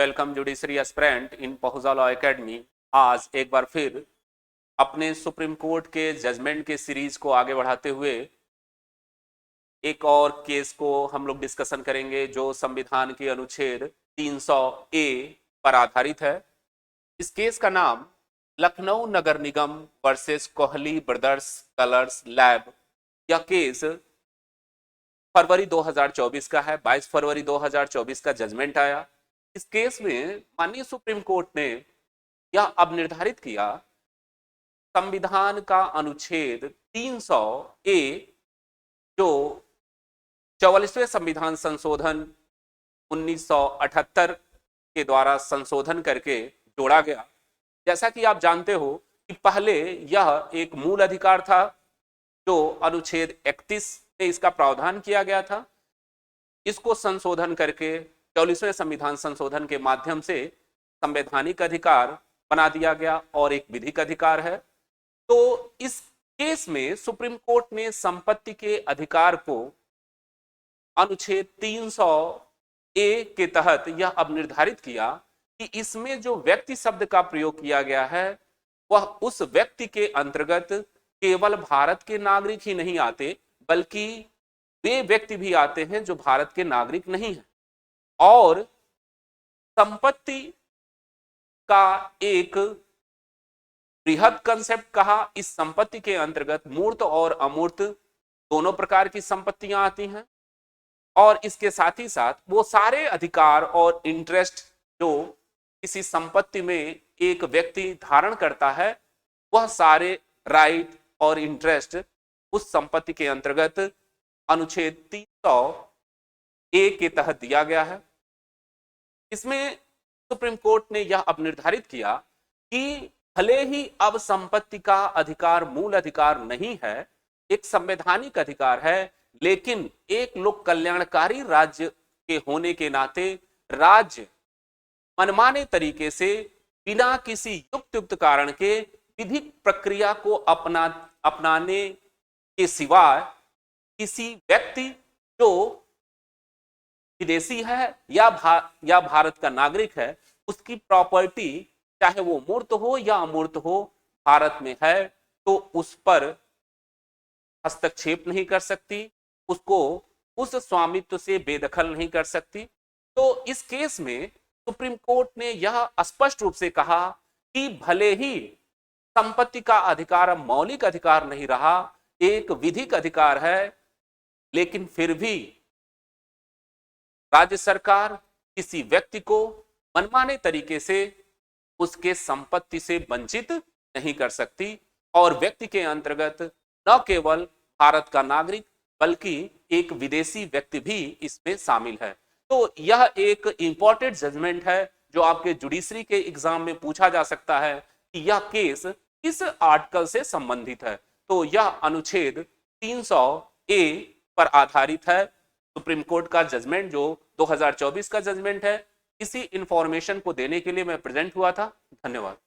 Welcome judiciary aspirant इन Pahuja law academy. आज एक बार फिर अपने सुप्रीम कोर्ट के जजमेंट के सीरीज को आगे बढ़ाते हुए एक और केस को हम लोग डिस्कशन करेंगे जो संविधान के अनुच्छेद 300 ए पर आधारित है। इस केस का नाम Lucknow Nagar Nigam versus Kohli brothers colours lab. यह केस फरवरी 2024 का है। 22 फरवरी 2024 का जजमेंट आया। इस केस में माननीय सुप्रीम कोर्ट ने यह अब निर्धारित किया संविधान का अनुच्छेद 300 ए जो 44वें संविधान संशोधन 1978 के द्वारा संशोधन करके जोड़ा गया। जैसा कि आप जानते हो कि पहले यह एक मूल अधिकार था जो अनुच्छेद 31 से इसका प्रावधान किया गया था। इसको संशोधन करके 44वें संविधान संशोधन के माध्यम से संवैधानिक अधिकार बना दिया गया और एक विधिक अधिकार है। तो इस केस में सुप्रीम कोर्ट ने संपत्ति के अधिकार को अनुच्छेद 300 ए के तहत यह अब निर्धारित किया कि इसमें जो व्यक्ति शब्द का प्रयोग किया गया है वह उस व्यक्ति के अंतर्गत केवल भारत के नागरिक ही नहीं आते बल्कि वे व्यक्ति भी आते हैं जो भारत के नागरिक नहीं हैं। और संपत्ति का एक बृहद कंसेप्ट कहा। इस संपत्ति के अंतर्गत मूर्त और अमूर्त दोनों प्रकार की संपत्तियां आती हैं और इसके साथ ही साथ वो सारे अधिकार और इंटरेस्ट जो किसी संपत्ति में एक व्यक्ति धारण करता है वह सारे राइट और इंटरेस्ट उस संपत्ति के अंतर्गत अनुच्छेद 300 ए के तहत दिया गया है। इसमें सुप्रीम कोर्ट ने यह अब निर्धारित किया कि भले ही अब संपत्ति का अधिकार मूल अधिकार नहीं है, एक संवैधानिक अधिकार है, लेकिन एक लोक कल्याणकारी राज्य के होने के नाते राज्य मनमाने तरीके से बिना किसी युक्त कारण के विधिक प्रक्रिया को अपनाने के सिवाय किसी व्यक्ति जो विदेशी है या भारत का नागरिक है उसकी प्रॉपर्टी चाहे वो मूर्त हो या अमूर्त हो भारत में है तो उस पर हस्तक्षेप नहीं कर सकती, उसको उस स्वामित्व से बेदखल नहीं कर सकती। तो इस केस में सुप्रीम कोर्ट ने यह स्पष्ट रूप से कहा कि भले ही संपत्ति का अधिकार मौलिक अधिकार नहीं रहा, एक विधिक अधिकार है, लेकिन फिर भी राज्य सरकार किसी व्यक्ति को मनमाने तरीके से उसके संपत्ति से वंचित नहीं कर सकती और व्यक्ति के अंतर्गत न केवल भारत का नागरिक बल्कि एक विदेशी व्यक्ति भी इसमें शामिल है। तो यह एक इंपॉर्टेंट जजमेंट है जो आपके जुडिशरी के एग्जाम में पूछा जा सकता है कि यह केस किस आर्टिकल से संबंधित है। तो यह अनुच्छेद 300 ए पर आधारित है। सुप्रीम कोर्ट का जजमेंट जो 2024 का जजमेंट है। इसी इंफॉर्मेशन को देने के लिए मैं प्रेजेंट हुआ था। धन्यवाद।